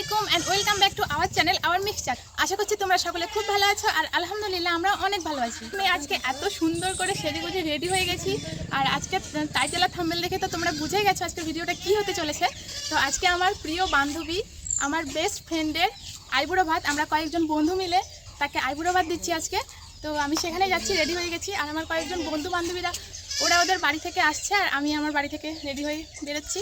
আলাইকুম and welcome back to our channel our mixture. আশা করছি তোমরা সকলে খুব ভালো আছো আর আলহামদুলিল্লাহ আমরা অনেক ভালো আছি। আমি আজকে এত সুন্দর করে সেজেগুজে রেডি হয়ে গেছি আর আজকে টাইটেল আর থাম্বনেল দেখে তো তোমরা বুঝেই গেছো আজকে ভিডিওটা কি হতে চলেছে। তো আজকে আমার প্রিয় বান্ধবী, আমার বেস্ট ফ্রেন্ডের আইবুড়ো ভাত, আমরা কয়েকজন বন্ধু মিলে তাকে আইবুড়ো ভাত দিচ্ছি আজকে। তো আমি সেখানে যাচ্ছি, রেডি হয়ে গেছি আর আমার কয়েকজন বন্ধু বান্ধবীরা ওরা ওদের বাড়ি থেকে আসছে আর আমি আমার বাড়ি থেকে রেডি হয়ে বেরোচ্ছি।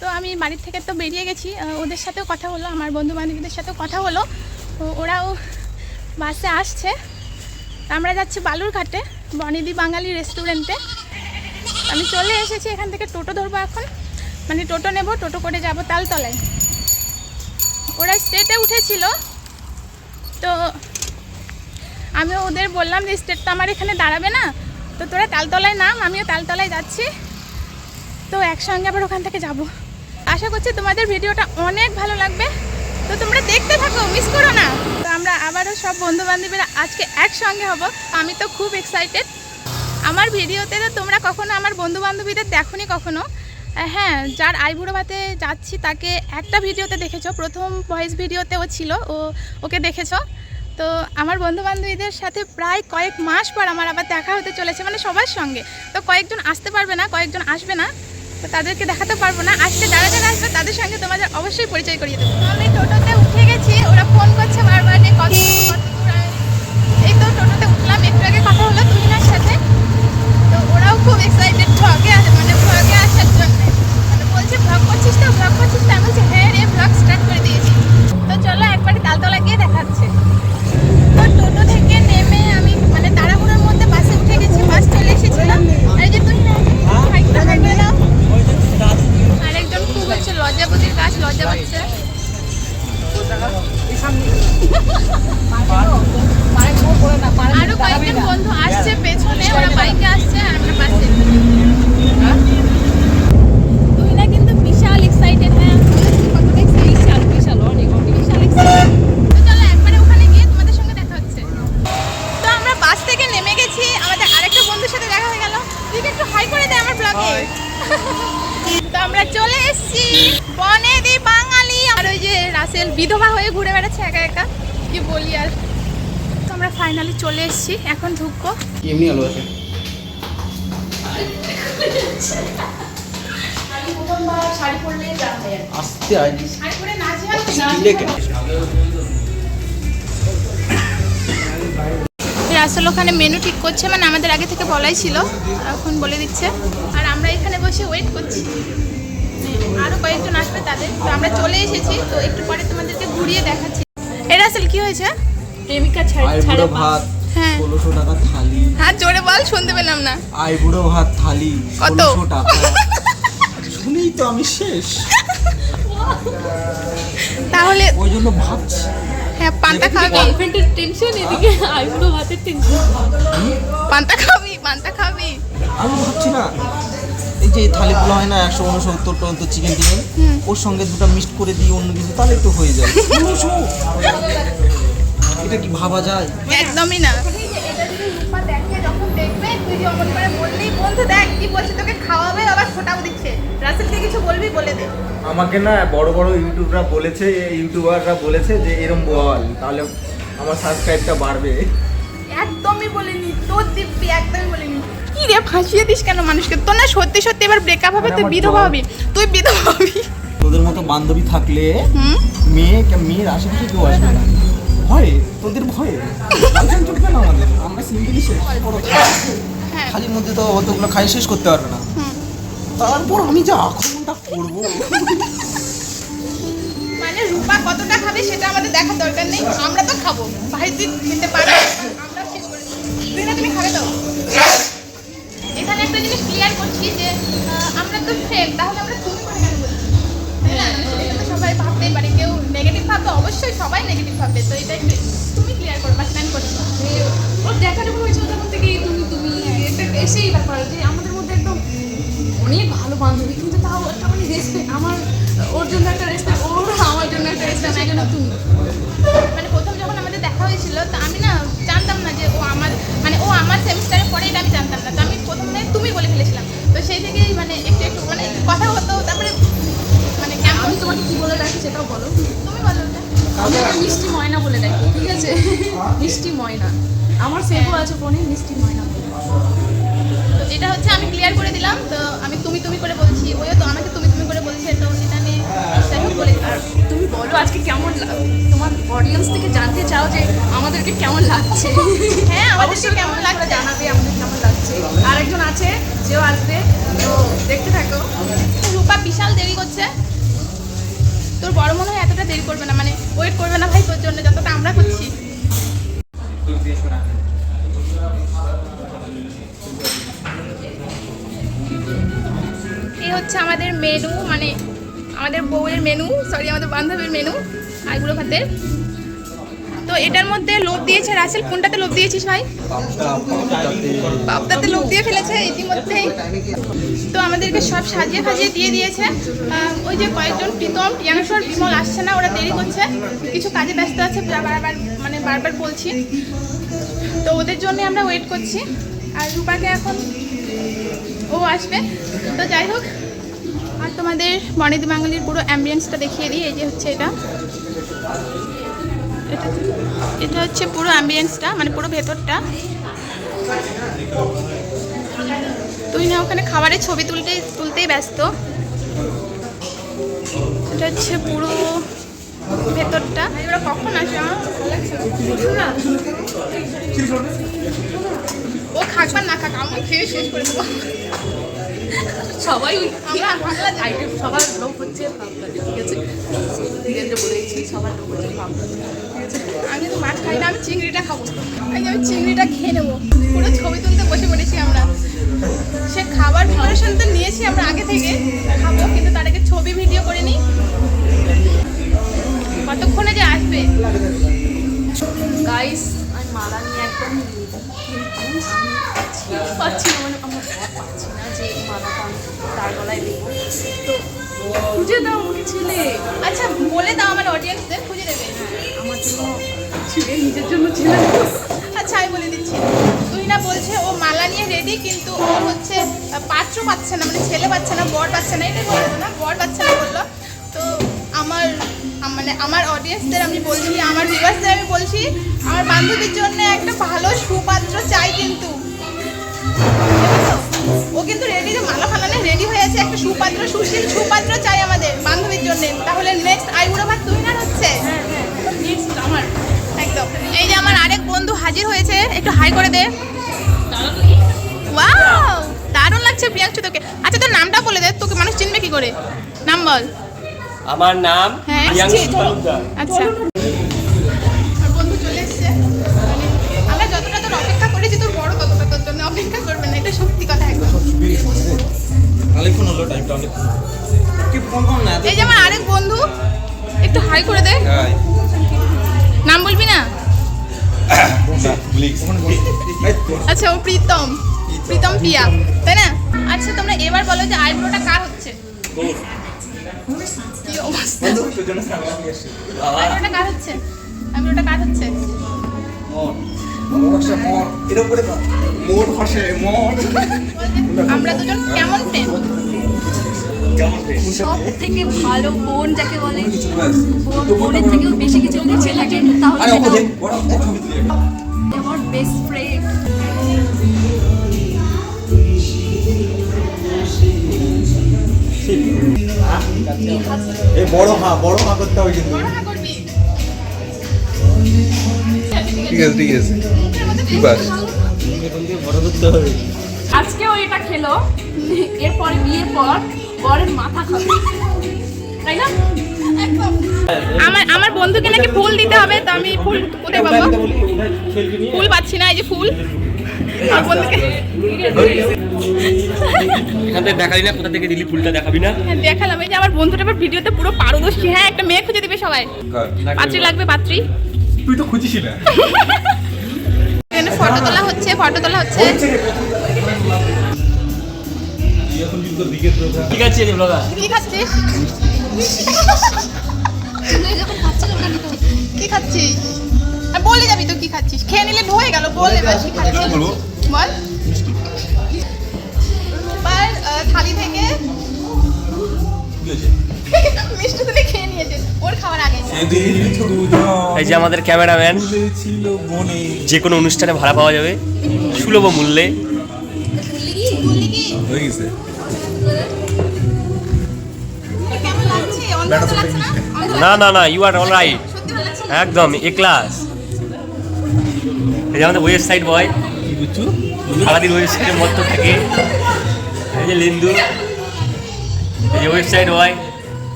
তো আমি বাড়ির থেকে তো বেরিয়ে গেছি, ওদের সাথেও কথা হলো, আমার বন্ধু বান্ধবীদের সাথেও কথা হলো, তো ওরাও বাসে আসছে। আমরা যাচ্ছি বালুরঘাটে বনিদি বাঙালি রেস্টুরেন্টে। আমি চলে এসেছি, এখান থেকে টোটো ধরবো এখন, মানে টোটো নেব, টোটো করে যাব তালতলায়। ওরা স্টেটে উঠেছিল, তো আমি ওদের বললাম যে স্টেট তো আমার এখানে দাঁড়াবে না, তো তোরা তালতলায় নাম, আমিও তালতলায় যাচ্ছি, তো একসঙ্গে আবার ওখান থেকে যাব। আশা করছি তোমাদের ভিডিওটা অনেক ভালো লাগবে, তো তোমরা দেখতে থাকো, মিস করো না। তো আমরা আবারও সব বন্ধু বান্ধবীরা আজকে একসঙ্গে হব, আমি তো খুব এক্সাইটেড। আমার ভিডিওতে তো তোমরা কখনো আমার বন্ধু বান্ধবীদের দেখোনি কখনো। হ্যাঁ, যার আইবুড়ো ভাতে যাচ্ছি তাকে একটা ভিডিওতে দেখেছো, প্রথম ভয়েস ভিডিওতে ও ছিল, ওকে দেখেছো। তো আমার বন্ধু বান্ধবীদের সাথে প্রায় কয়েক মাস পর আমার আবার দেখা হতে চলেছে, মানে সবার সঙ্গে। তো কয়েকজন আসতে পারবে না, কয়েকজন আসবে না, তো তাদেরকে দেখাতে পারবো না। আজকে যারা যারা আসবে তাদের সঙ্গে তোমাদের অবশ্যই পরিচয় করিয়ে দেবো। আমি টোটোতে উঠে গেছি, ওরা ফোন করছে বারবার যে কত দূর। এই তো টোটোতে উঠলাম, একটু আগে কথা হলো তুহিনার সাথে, তো ওরাও খুব এক্সাইটেড ভ্লগে আসার জন্য। মানে বলছে ভ্লগ করছিস তো, ভ্লগ করছিস তো? আমি বলছি হ্যাঁ রে, ভ্লগ স্টার্ট করে দিয়েছি। তো চলো একবারে তালতলা গিয়ে দেখাচ্ছে। তো টোটো থেকে নেমে আমি মানে তাড়াহুড়োর মধ্যে বাসে উঠে গেছি, বাস চলে এসেছিলাম। আর এই যে তুহিনা আরেকজন খুব হচ্ছে লজ্জাপতির গাছ, লজ্জা পাচ্ছে। আরো কয়েকজন বন্ধু আসছে পেছনে, ওরা বাইকে আসছে আর আমরা বাসে। তুহিনা কিন্তু বিশাল এক্সাইটেড। হ্যাঁ, বিশাল অনেক এক্সাইটেড। তো চলো একবারে ওখানে গিয়ে তোমাদের সঙ্গে দেখা হচ্ছে। তো আমরা বাস থেকে নেমে গেছি, আমাদের আরেকটা বন্ধুর সাথে দেখা হয়ে গেল। তুই একটু হাই করে দে আমার ব্লগে। তো আমরা চলে এসেছি বনেদি বাঙালি। আর ওই যে রাসেল বিধবা হয়ে ঘুরে বেড়াচ্ছে একা একা, কি বলি আর। তো আমরা ফাইনালি চলে এসেছি, এখন ঢুকবো। এমনি আলো আছে। শাড়ি পরলে আস্তে আইডি শাড়ি পরে নাচি হয় রাসেল ওখানে মেনু ঠিক করছে, মানে আমাদের আগে থেকে বলাই ছিল, এখন বলে দিচ্ছে। আর আমরা এখানে বসে ওয়েট করছি, আরো কয়েকজন আসবে তাদের। তো আমরা চলে এসেছি, তো একটু পরে তোমাদেরকে ঘুরিয়ে দেখাচ্ছি। এই রাসেল কি হয়েছে? প্রেমিকা ছাড়া ভাত, হ্যাঁ 1600 টাকা থালি। হ্যাঁ জোরে বল, শুনতে পেলাম না। আইবুড়ো ভাত থালি কত? 1600 টাকা। শুনেই তো আমি শেষ। তাহলে ওই জন্য ভাবছি, হ্যাঁ পান্তা খাবি? গার্লফ্রেন্ডের টেনশন, এদিকে আইবুড়ো ভাতের টেনশন। পান্তা খাবি? পান্তা খাবি? আমি ভাবছি না, এই যে থালিগুলো হয় না 169 পর্যন্ত চিকেন টিকেন, ওর সঙ্গে দুটো মিক্সড করে দিই অন্য কিছু, তাহলে তো হয়ে যায়। 1600 এটা কি ভাবা যায়? একদমই না। এটা যদি রূপা দেখে, যখন দেখবে তুই যে অমন করে বললি বন্ধু দেখ কি বলছে, তোকে খাওয়াবে আবার ফোটাও দিচ্ছে। রাসেলকে কিছু বলবি, বলে দে। আমাকে না বড় বড় ইউটিউবাররা বলেছে যে এরম বল, তাহলে আমার সাবস্ক্রাইবটা বাড়বে। একদমই বলিনি, তোর দিব্যি একদমই বলিনি। কি রে ফাঁসিয়ে দিস কেন মানুষকে? তোর না সত্যি সত্যি এবার ব্রেকআপ হবে, তুই বিধবা হবি, তুই বিধবা হবি। তোদের মতো বান্ধবী থাকলে মেয়ের আশেপাশে কেউ আসবে না। ভয়ে, তোদের ভয়ে গার্লফ্রেন্ড চলবে না আমাদের, আমরা সিম্পলি শেষ। হ্যাঁ খালির মধ্যে তো অতগুলো খাই শেষ করতে পারবে না। তারপর আমি যা আক্রমণটা করবো, মানে রূপা কতটা খাবে সেটা আমাদের দেখার দরকার নেই, আমরা তো খাবো। ভাই তুই খেতে পারবি, আমরা শেষ করে দিই। তুই না তুমি খাবে তো? এখানে একটা জিনিস ক্লিয়ার করছি যে আমরা তো ফ্রেন্ড, তাহলে আমরা তুমি করে কেন বলছি? তাই না? সেটা তো সবাই ভাবতেই পারে, কেউ নেগেটিভ ভাববে, অবশ্যই সবাই নেগেটিভ ভাববে। তো এটা একটু তুমি ক্লিয়ার করো, বা স্ট্যান্ড করছো। ওর দেখা যখন হয়েছিল তখন থেকেই তুমি এটা এসেই ব্যাপার যে আমাদের মধ্যে একদম অনেক ভালো বান্ধবী, কিন্তু তাও একটা মানে রেসপেক্ট, আমার ওর জন্য একটা রেসপেক্ট, ওর আমার জন্য একটা রেসপেক্ট, সেই জন্য তুমি। মানে প্রথম যখন আমাদের দেখা হয়েছিল, তো আমি না জানতাম না যে ও আমার সেমিস্টারের পরে, এটা আমি জানতাম না। তো আমি প্রথমে তুমি বলে ফেলেছিলাম, তো সেই থেকেই মানে একটু একটু মানে কথা হতো। তারপরে মানে আমি তোমাকে কি বলে রাখি সেটাও বলো। তুমি বলো। আমি ওকে মিষ্টি ময়না বলে ডাকি, ঠিক আছে? মিষ্টি ময়না, আমার সেভও আছে ফোনে, মিষ্টি ময়না বলে। তো এটা হচ্ছে আমি ক্লিয়ার করে দিলাম। তো আমি তুমি তুমি করে বলছি, ওইও তো আমাকে তুমি তুমি করে বলছে, তো এটা নিয়ে যাই হোক বলে দিলাম। আর তুমি বলো আজকে কেমন তোমার অডিয়েন্স থেকে জানতে চাও যে আমাদেরকে কেমন লাগছে? হ্যাঁ, আমাদেরকে অবশ্যই কেমন লাগছে জানাবে আমাদের কেমন লাগছে। আরেকজন আছে যেও আসবে, তো দেখতে থাকো। রূপা বিশাল দেরি করছে। তোর বড় মনে হয় এতটা দেরি করবে না, মানে ওয়েট করবে না ভাই তোর জন্য যতটা আমরা করছি। এই হচ্ছে আমাদের মেনু, মানে আমাদের বউয়ের মেনু, সরি আমাদের বান্ধবীর মেনু, আইগুলো ভাতের। তো এটার মধ্যে লোভ দিয়েছে রাসেল। কোনটাতে লোভ দিয়েছিস ভাই? পাপটাতে লোভ দিয়ে ফেলেছে ইতিমধ্যেই। তো আমাদেরকে সব সাজিয়ে ফাজিয়ে দিয়ে দিয়েছে। ওই যে কয়েকজন প্রীতম, টিয়াংশর, বিমল আসছে না, ওরা দেরি করছে, কিছু কাজে ব্যস্ত আছে, বারবার বলছি। তো ওদের জন্য আমরা ওয়েট করছি। আর রূপাকে এখন ও আসবে। তো যাই হোক, আর তোমাদের বনেদি বাঙালির পুরো অ্যাম্বিয়েন্সটা দেখিয়ে দিই। এই যে হচ্ছে এটা হচ্ছে পুরো অ্যাম্বিয়েন্সটা, মানে পুরো ভেতরটা। তুই না ওখানে খাবারের ছবি তুলতেই ব্যস্ত। এটা হচ্ছে পুরো ভেতরটা। ওরা কখন আসবে? আমার ভালো লাগছে না। ও খাক বা না খাক, আমার খেয়ে শেষ করে দেবো। সবাই আমরা আইটেম সবার লোক হচ্ছে ভাবনা, ঠিক আছে? ঠিক আছে, বলে দিচ্ছি সবার লোক হচ্ছে ভাবনা, ঠিক আছে? আমি তো মাছ খাই না, আমি চিংড়িটা খাবো। আমি চিংড়িটা খেয়ে নেবো। পুরো ছবি তুলতে বসে পড়েছি আমরা। সে খাবার প্রিপারেশন তো নিয়েছি আমরা আগে থেকে, খাবো, কিন্তু তার আগে ছবি ভিডিও করে নিই। কতক্ষণে যে আসবে। গাইস, আমি মালা নিয়ে একদম পাচ্ছি না, মানে আমার পাচ্ছি না যে মালাটা আমি তার গলায় দেবো। তো খুঁজে দাও আমাকে ছেলে। আচ্ছা বলে দাও আমার অডিয়েন্সদের, খুঁজে দেবে। আমার জন্য ছেলে, নিজের জন্য ছেলে। আচ্ছা আমি বলে দিচ্ছি। তুই না বলছে ও মালা নিয়ে রেডি, কিন্তু ও হচ্ছে পাত্র পাচ্ছে না, মানে ছেলে পাচ্ছে না, বর পাচ্ছে না। এটাই বললো না, বর পাচ্ছে না বললো। তো আমার অডিয়েন্সদের আমি বলছি, আমার ভিউয়ার্সদের আমি বলছি, আমার বান্ধবীর জন্য একটা ভালো সুপাত্র চাই। কিন্তু ও কিন্তু রেডি, মালা ফালানে রেডি হয়ে আছে। একটা সুপাত্র, সুশীল সুপাত্র চাই আমাদের বান্ধবীর জন্য। তাহলে নেক্সট আইবুড়ো ভাত তুই না হচ্ছে আমার একদম। এই যে আমার আরেক বন্ধু হাজির হয়েছে, একটু হাই করে দে। ওয়াও, দারুণ লাগছে প্রিয়াংশু তোকে। আচ্ছা তোর নামটা বলে দে, তোকে মানুষ চিনবে কি করে? নাম বল। আমার নাম হ্যাঁ, প্রিয়াংশু তালুকদার। আচ্ছা, আর বন্ধু চলে এসছে। মানে আমরা যতটা তোর অপেক্ষা করেছি, তোর বড় ততটা তোর জন্য অপেক্ষা করবে না, এটা সত্যি কথা একদম। অনেকক্ষণ হলো, টাইমটা অনেক কি ফোন কর না। এই যে আমার আরেক বন্ধু, একটু হাই করে দে। নাম বলবি না? আচ্ছা, ও প্রীতম পিয়া, তাই না? আচ্ছা তোমরা এবার বলো যে আইব্রোটা কার হচ্ছে? কি অবস্থা? আইব্রোটা কার হচ্ছে? আইব্রোটা কার হচ্ছে? আমরা দুজন কেমন ফ্রেন্ড? সব থেকে ভালো বোন যাকে বলে, বোনের থেকেও বেশি কিছু যদি ছেলেকে তাহলে আমার বেস্ট ফ্রেন্ড। এই বড় হা করতে হবে কিন্তু। বড় না করবি? ঠিক আছে ঠিক আছে মুখের মধ্যে কি বাস বড় করতে হবে। আজকেও এটা খেলো, এরপরে বিয়ের পর বরের মাথা খাবে, তাই না? একদম। আমার বন্ধুকে নাকি ফুল দিতে হবে, তো আমি ফুল কোথায় পাবো? ফুল পাচ্ছি না, এই যে ফুল। আমার বন্ধুকে এখান থেকে দেখাবি না, কোথা থেকে দিলি ফুলটা দেখাবি না। হ্যাঁ, দেখালাম। এই যে আমার বন্ধুটা এবার ভিডিওতে পুরো পারদর্শী। হ্যাঁ, একটা মেয়ে খুঁজে দিবে সবাই। পাত্রী লাগবে, পাত্রী। তুই তো খুঁজিস না এখানে ফটো তোলা হচ্ছে। ঠিক আছে রে ব্লগার। কি খাচ্ছিস? কি খাচ্ছিস? আর বলে যাবি তো কি খাচ্ছিস। খেয়ে নিলে হয়ে গেল, বল এবার কি খাচ্ছিস বল। এবার থালি থেকে মিষ্টি তুলে খেয়ে নিয়েছে, ওর খাওয়ার আগে। এই যে আমাদের ক্যামেরাম্যান, যে কোনো অনুষ্ঠানে ভাড়া পাওয়া যাবে সুলভ মূল্যে। হয়ে গেছে কেমন লাগছে? অন্ধ তো লাগছে না? অন্ধ না না না, ইউ আর অল রাইট, সত্যি ভালো লাগছে? একদম এ ক্লাস। এই যে আমাদের ওয়েবসাইট বয়, কি বুঝছো সারাদিন ওয়েবসাইটের মধ্যে থাকে। এই যে লিন্দু, এই যে ওয়েবসাইট বয়।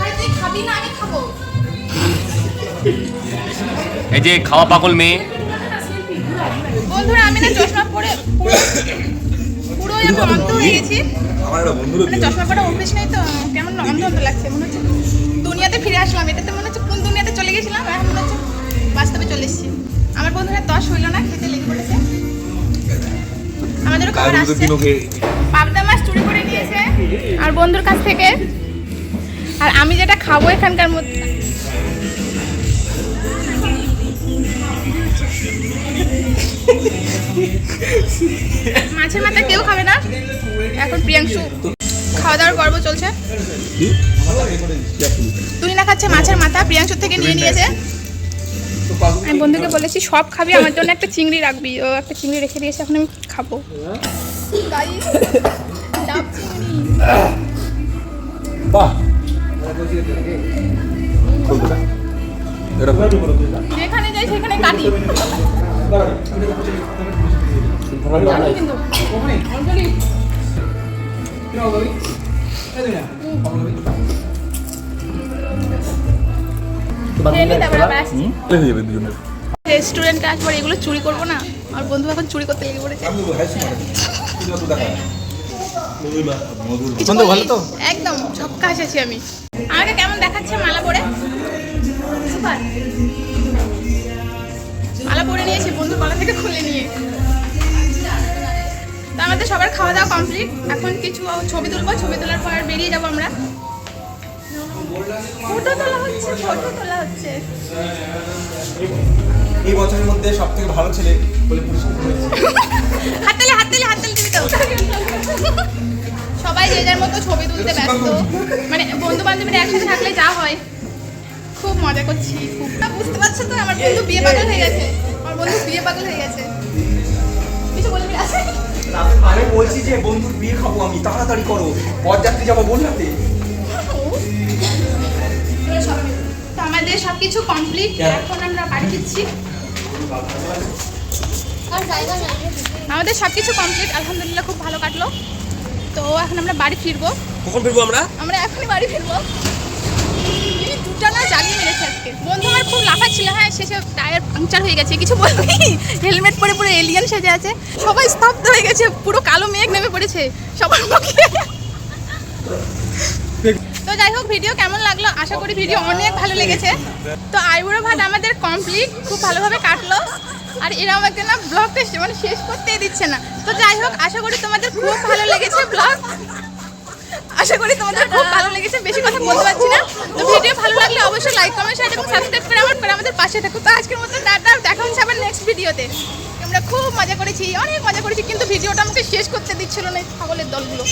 আরে তুই খাবি না? আমি খাবো। এই যে খাওয়া পাগল মেয়ে। বন্ধুরা আমি না চশমা পরে পুরো এরকম অন্ধ হয়ে গেছি। আমার একটা বন্ধুরও মানে চশমা পরা অভ্যেস নেই তো, কেমন অন্ধ অন্ধ লাগছে, মনে হচ্ছে দুনিয়াতে ফিরে আসলাম। এটাতে মনে হচ্ছে কোন দুনিয়াতে চলে গেছিলাম, এখন মনে হচ্ছে বাস্তবে চলে এসেছি। আমার বন্ধুরা তস হইল না, খেতে লেগে পড়েছে। আমাদেরও খাবার কাজগুলো তো আসছে, দিনও খেয়ে পাবদা মাছ চুরি করে নিয়েছে আর বন্ধুর কাছ থেকে। আর আমি যেটা খাবো এখানকার মধ্যে, মাছের মাথা কেউ খাবে না। এখন প্রিয়াংশু খাওয়া দাওয়ার পর্ব চলছে। তুই না খাচ্ছে মাছের মাথা, প্রিয়াংশু থেকে নিয়ে নিয়েছে। আমি বন্ধুকে বলেছি সব খাবি, আমার জন্য একটা চিংড়ি রাখবি। ও একটা চিংড়ি রেখে দিয়েছে, এখন আমি খাবো। Guys, ডাব চিংড়ি। বাহ এটা যেখানে যাই সেখানে কাটি। জানি কিন্তু। অঞ্জলি। খেয়ে নি, তারপরে আবার আসছি। লেগে যাবে দুজনের রেস্টুরেন্টে আসবো, এগুলো চুরি করবো না? আমার বন্ধু এখন চুরি করতে লেগে পড়েছে। কিছু বন্ধু ভালো বলিস? তো? একদম ঝক্কাস আছি আমি। আমাকে কেমন দেখাচ্ছে মালা পরে? সুপার। মালা পরে নিয়েছি বন্ধুর গলা থেকে খুলে নিয়ে। তো আমাদের সবার খাওয়া দাওয়া কমপ্লিট। এখন কিছু ছবি তুলবো, ছবি তোলার পর বেরিয়ে যাবো আমরা। ফটো তোলা হচ্ছে, ফটো তোলা হচ্ছে। এই বছরের মধ্যে সব থেকে ভালো ছেলে বলে পুরস্কৃত হয়েছে। হাততালি হাততালি হাততালি দিবি তো। সবাই যে যার মতো ছবি তুলতে ব্যস্ত, মানে বন্ধু বান্ধবীরা একসাথে থাকলে যা হয়। খুব মজা করছি, খুব। বুঝতে পারছো তো, আমার বন্ধু বিয়ে পাগল হয়ে গেছে। আমার বন্ধু বিয়ে পাগল হয়ে গেছে। কিছু বলবি আছে? আমি বলছি যে বন্ধুর বিয়ে খাবো আমি, তাড়াতাড়ি করো, বরযাত্রী যাবো বললাতে। তো আমাদের সবকিছু কমপ্লিট, এখন আমরা বাড়ি ফিরছি। আমাদের সবকিছু কমপ্লিট, আলহামদুলিল্লাহ খুব ভালো কাটলো। তো এখন আমরা বাড়ি ফিরবো। কখন ফিরবো আমরা? আমরা এখনই বাড়ি ফিরবো। এই দুটা না জ্বালিয়ে মেরেছে আজকে। বন্ধু আমার খুব লাফাচ্ছিল, হ্যাঁ শেষে টায়ার পাংচার হয়ে গেছে। কিছু বলবি? হেলমেট পরে পুরো এলিয়ান সেজে আছে। সবাই স্তব্ধ হয়ে গেছে, পুরো কালো মেঘ নেমে পড়েছে সবার মুখে। তো যাই হোক, ভিডিও কেমন লাগলো? আশা করি ভিডিও অনেক ভালো লেগেছে। তো আইবুড়ো ভাত আমাদের কমপ্লিট, খুব ভালোভাবে কাটলো। আর এরকম একটা না ব্লগটা মানে শেষ করতেই দিচ্ছে না। তো যাই হোক, আশা করি তোমাদের খুব ভালো লেগেছে ব্লগ। আশা করি তোমাদের খুব ভালো লেগেছে, বেশি কথা বলতে পারছি না। তো ভিডিও ভালো লাগলে অবশ্যই লাইক কমেন্ট শেয়ার এবং সাবস্ক্রাইব করে আমাদের পাশে থাকো। তো আজকের মতো টাটা, দেখা হচ্ছে আবার নেক্সট ভিডিওতে। আমরা খুব মজা করেছি, অনেক মজা করেছি, কিন্তু ভিডিওটা আমাকে শেষ করতে দিচ্ছিল না এই ছাগলের দলগুলো।